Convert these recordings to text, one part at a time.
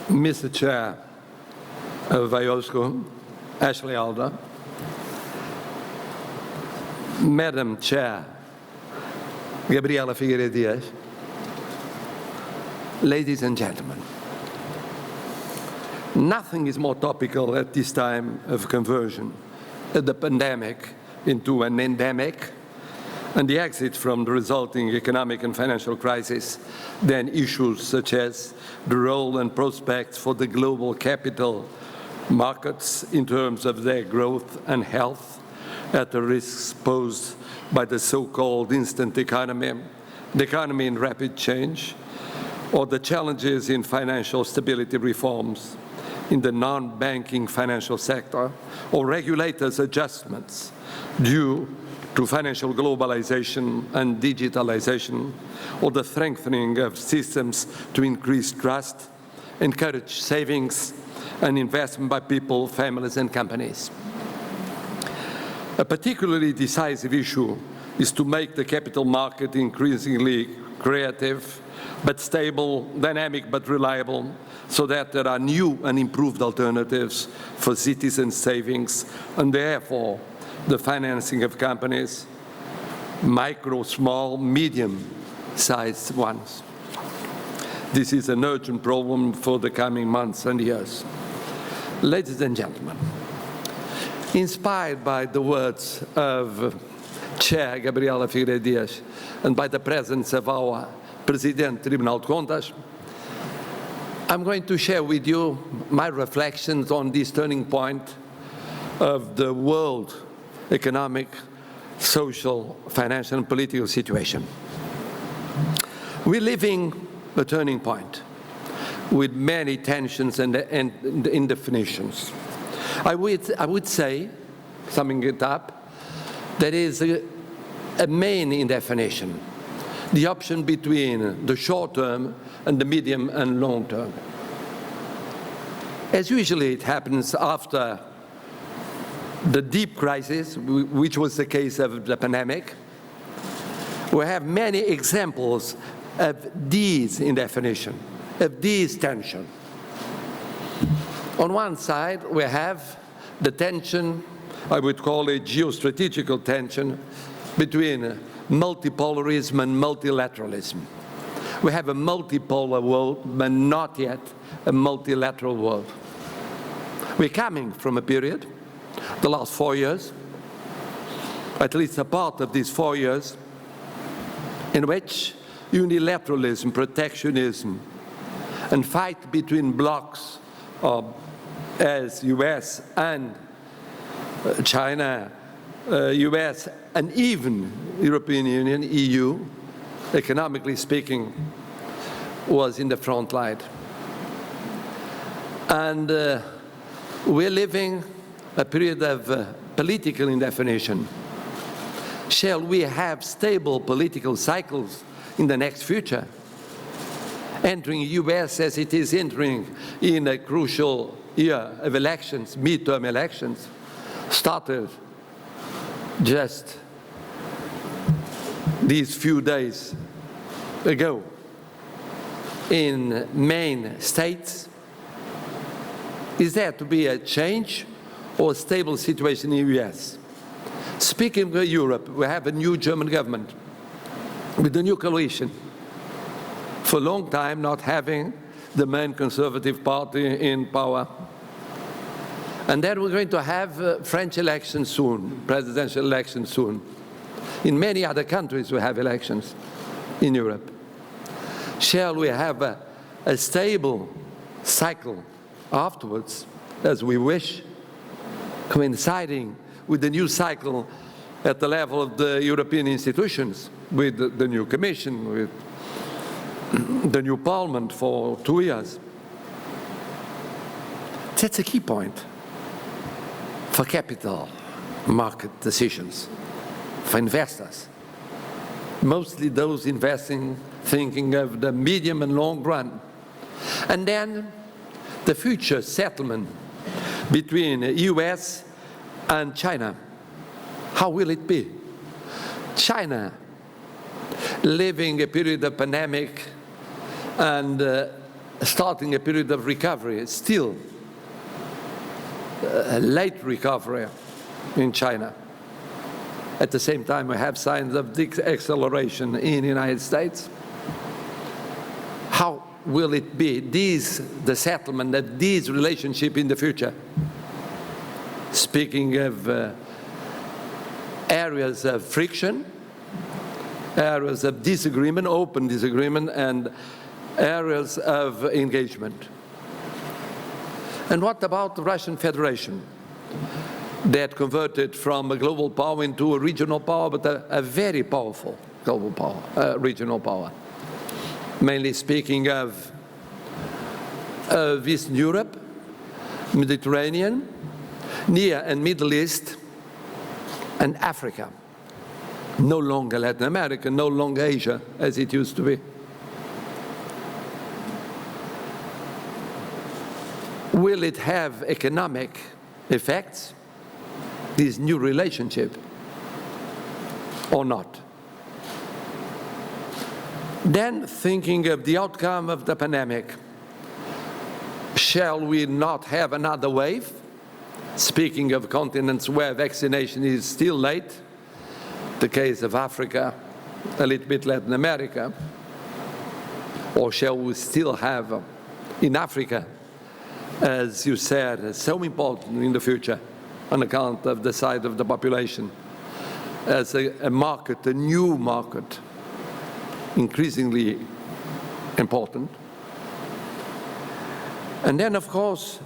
Mr. Chair of IOSCO, Ashley Alder, Madam Chair, Gabriela Figueiredo Dias, ladies and gentlemen, nothing is more topical at this time of conversion, the pandemic into an endemic, and the exit from the resulting economic and financial crisis, than issues such as the role and prospects for the global capital markets in terms of their growth and health at the risks posed by the so-called instant economy, the economy in rapid change, or the challenges in financial stability reforms in the non-banking financial sector, or regulators' adjustments due to financial globalization and digitalization, or the strengthening of systems to increase trust, encourage savings and investment by people, families and companies. A particularly decisive issue is to make the capital market increasingly creative, but stable, dynamic but reliable, so that there are new and improved alternatives for citizen savings and therefore the financing of companies, micro, small, medium-sized ones. This is an urgent problem for the coming months and years. Ladies and gentlemen, inspired by the words of Chair Gabriela Figueiredo Dias and by the presence of our Presidente Tribunal de Contas, I'm going to share with you my reflections on this turning point of the world economic, social, financial and political situation. We're living a turning point with many tensions and indefinitions. I would say, summing it up, there is a main indefinition, the option between the short term and the medium and long term. As usually it happens after the deep crisis, which was the case of the pandemic, we have many examples of these indefinition, of these tension. On one side, we have the tension, I would call it geostrategical tension, between multipolarism and multilateralism. We have a multipolar world, but not yet a multilateral world. We're coming from a period, the last 4 years, at least a part of these 4 years, in which unilateralism, protectionism, and fight between blocs as US and China, US and even European Union, EU, economically speaking, was in the front line. And we're living a period of political indefinition. Shall we have stable political cycles in the next future? Entering US as it is entering in a crucial year of elections, midterm elections, started just these few days ago in main states. Is there to be a change or a stable situation in the US? Speaking of Europe, we have a new German government with a new coalition. For a long time not having the main conservative party in power. And then we're going to have French elections soon, presidential elections soon. In many other countries we have elections in Europe. Shall we have a stable cycle afterwards, as we wish, coinciding with the new cycle at the level of the European institutions, with the new Commission, with the new Parliament for 2 years? That's a key point for capital market decisions, for investors, mostly those investing thinking of the medium and long run. And then the future settlement between the US and China. How will it be? China, living a period of pandemic and starting a period of recovery, still a late recovery in China. At the same time, we have signs of acceleration in the United States. How will it be, the settlement of this relationship in the future? Speaking of areas of friction, areas of disagreement, open disagreement, and areas of engagement. And what about the Russian Federation that converted from a global power into a regional power, but a very powerful global power, regional power? Mainly speaking of Eastern Europe, Mediterranean, Near and Middle East, and Africa. No longer Latin America, no longer Asia, as it used to be. Will it have economic effects, this new relationship, or not? Then, thinking of the outcome of the pandemic, shall we not have another wave? Speaking of continents where vaccination is still late, the case of Africa, a little bit Latin America, or shall we still have in Africa, as you said, so important in the future on account of the size of the population, as a market, a new market, increasingly important. And then, of course,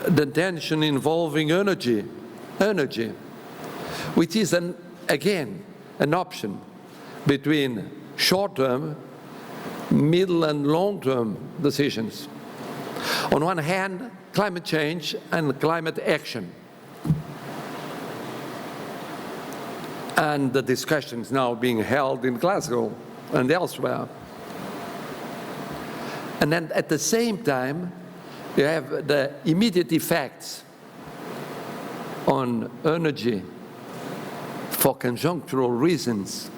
the tension involving energy, which is, again, an option between short-term, middle and long-term decisions. On one hand, climate change and climate action. And the discussions now being held in Glasgow and elsewhere. And then at the same time, you have the immediate effects on energy for conjunctural reasons,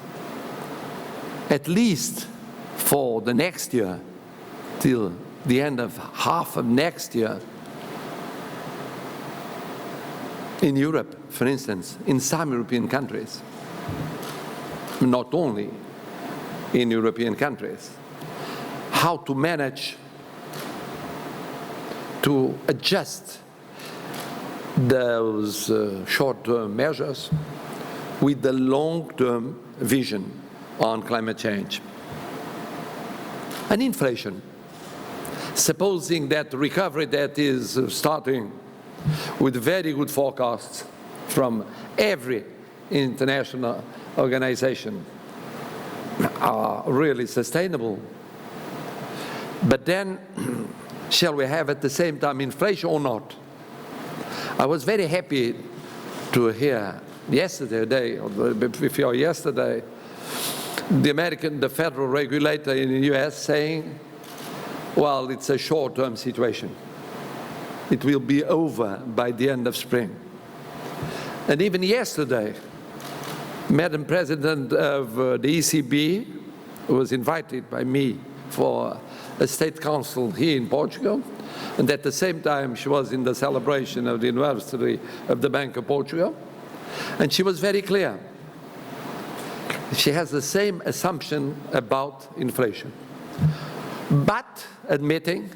at least for the next year, till the end of half of next year. In Europe, for instance, in some European countries, not only in European countries, how to manage to adjust those short-term measures with the long-term vision on climate change. And inflation. Supposing that recovery that is starting with very good forecasts from every international organization are really sustainable. But then, shall we have at the same time inflation or not? I was very happy to hear yesterday, the federal regulator in the US saying, well, it's a short-term situation. It will be over by the end of spring. And even yesterday, Madam President of the ECB was invited by me for a State Council here in Portugal, and at the same time she was in the celebration of the anniversary of the Bank of Portugal, and she was very clear. She has the same assumption about inflation, but admitting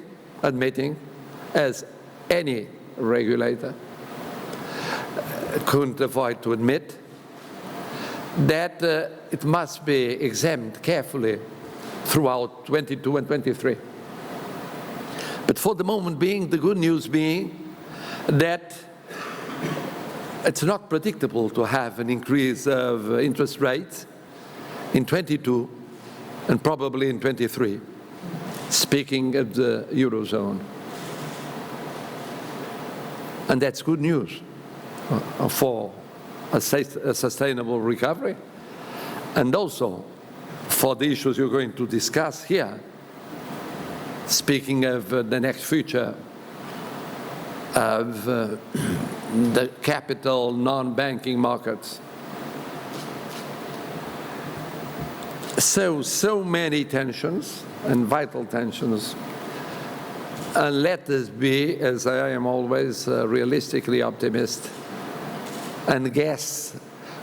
as any regulator couldn't avoid to admit, that it must be examined carefully throughout 22 and 23. But for the moment being, the good news being that it's not predictable to have an increase of interest rates in 22 and probably in 23, speaking of the Eurozone. And that's good news for a sustainable recovery, and also for the issues you're going to discuss here, speaking of the next future of the capital non-banking markets. So many tensions and vital tensions And let us be, as I am always, realistically optimist, and guess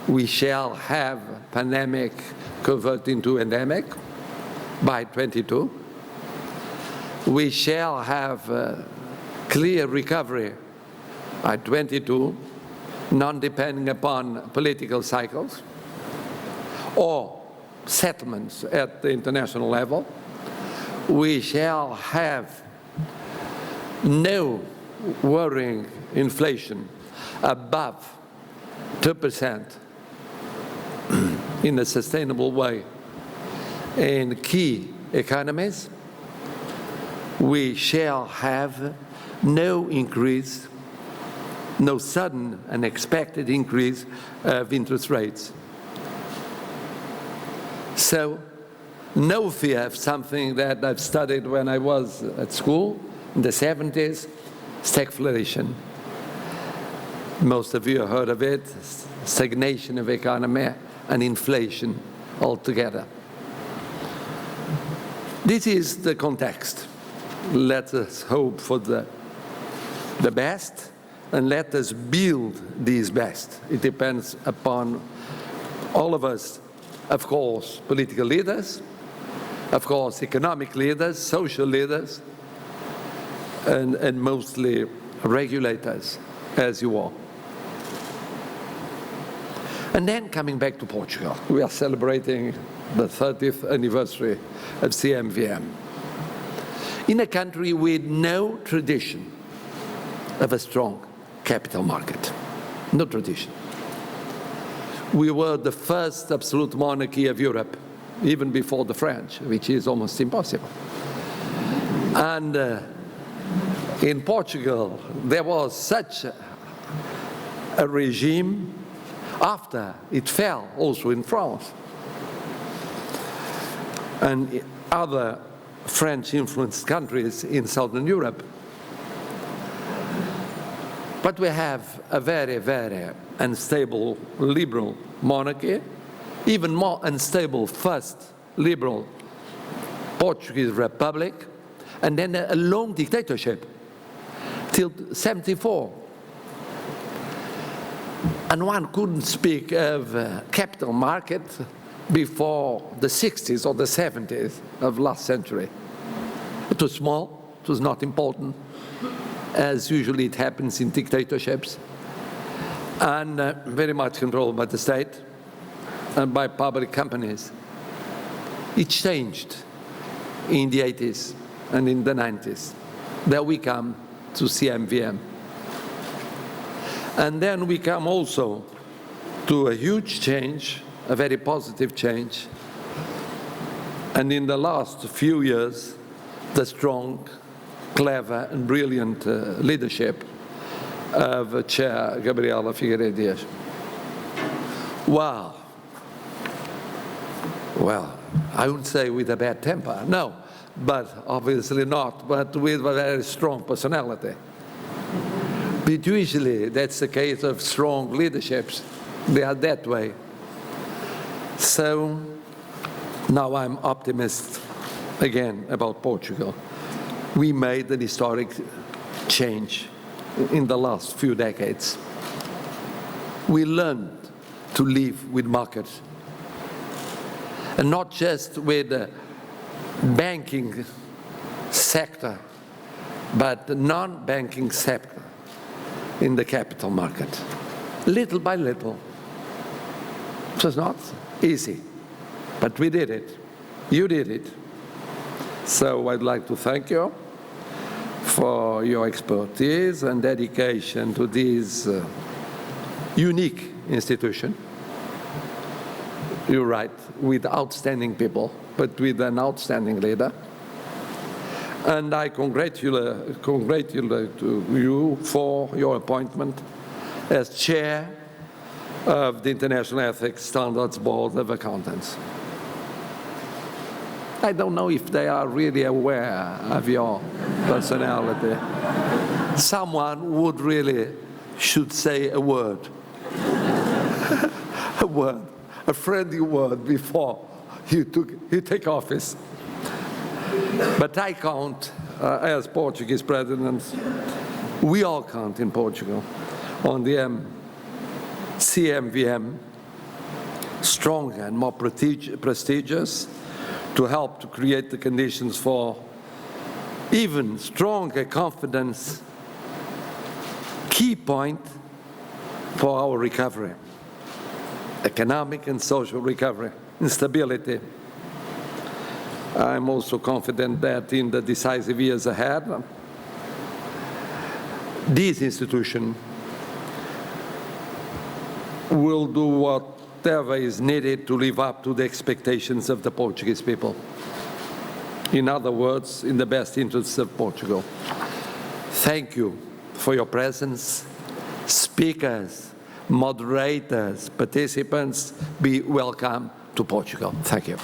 we shall have pandemic convert into endemic by 22. We shall have clear recovery by 22, non-depending upon political cycles or settlements at the international level. We shall have no worrying inflation above 2% in a sustainable way in key economies. We shall have no increase, no sudden unexpected increase of interest rates. So, no fear of something that I've studied when I was at school in the 70s, stagflation. Most of you have heard of it, stagnation of economy and inflation altogether. This is the context. Let us hope for the best, and let us build this best. It depends upon all of us, of course, political leaders, of course, economic leaders, social leaders, and mostly regulators, as you are. And then coming back to Portugal, we are celebrating the 30th anniversary of CMVM. In a country with no tradition of a strong capital market, no tradition. We were the first absolute monarchy of Europe, even before the French, which is almost impossible. And in Portugal, there was such a regime after it fell, also in France. And other French-influenced countries in Southern Europe. But we have a very, very unstable liberal monarchy, even more unstable first liberal Portuguese Republic, and then a long dictatorship till 74. And one couldn't speak of capital market before the 60s or the 70s of last century. It was small, it was not important, as usually it happens in dictatorships, and very much controlled by the state and by public companies. It changed in the 80s and in the 90s. There we come to CMVM. And then we come also to a huge change, a very positive change, and in the last few years, the strong, clever and brilliant leadership of Chair Gabriela Figueiredo Dias. Wow. Well, I wouldn't say with a bad temper, no, but obviously not, but with a very strong personality. But usually that's the case of strong leaderships. They are that way. So now I'm optimist again about Portugal. We made an historic change in the last few decades. We learned to live with markets, and not just with the banking sector, but the non-banking sector in the capital market, little by little. It was not easy, but we did it. You did it. So I'd like to thank you for your expertise and dedication to this unique institution. You're right, with outstanding people, but with an outstanding leader. And I congratulate you for your appointment as chair of the International Ethics Standards Board of Accountants. I don't know if they are really aware of your personality. Someone would really should say a word, a word, a friendly word before you take office. But I count, as Portuguese presidents, we all count in Portugal on the CMVM, stronger and more prestigious, to help to create the conditions for even stronger confidence, key point for our recovery, economic and social recovery, and stability. I'm also confident that in the decisive years ahead, this institution will do whatever is needed to live up to the expectations of the Portuguese people. In other words, in the best interests of Portugal. Thank you for your presence. Speakers, moderators, participants, be welcome to Portugal. Thank you.